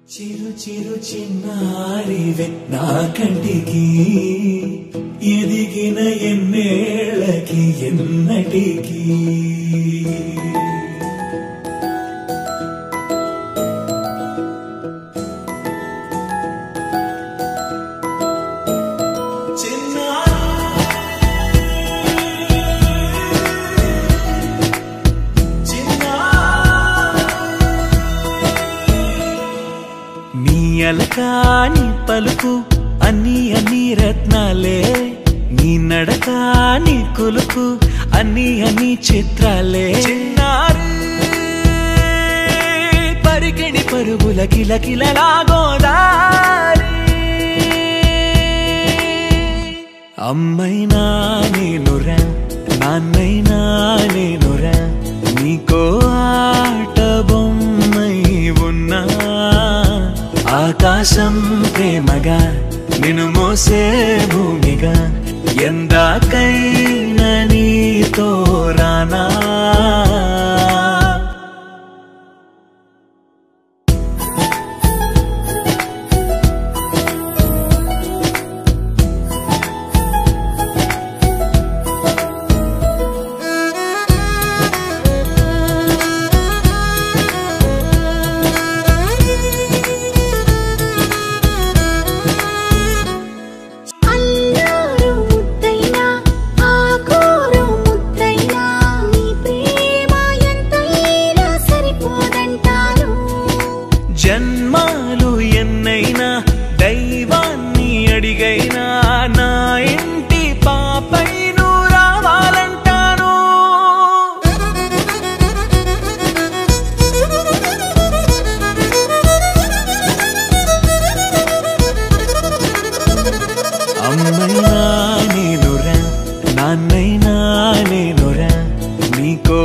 చిరు చిరు చిన్నారివే నా కంటికి ఎదిగిన ఎన్నేళ్ళకి ఎన్నటికి అలకాని పలుకు అన్ని అన్ని రత్నాలే నీ నడకాని కులుకు అన్ని అన్ని చిత్రాలే చిన్నారు పరికిణి పరుగుల కిలకిలలాగోదారి అమ్మైనా నేనురా నాన్నైనా నేనురా నీకో ఆట బొమ్మై ఉన్నా ఆకాశం ప్రేమగా నిన్ను మోసే భూమిగా ఎందాకైనా నీతో రానా జన్మాలు ఎన్నైనా దైవాన్ని అడిగైనా నా ఇంటి పాపై నువ్వు రావాలంటాను అమ్మైనా నేనురా నాన్నైనా నేనురా నీకో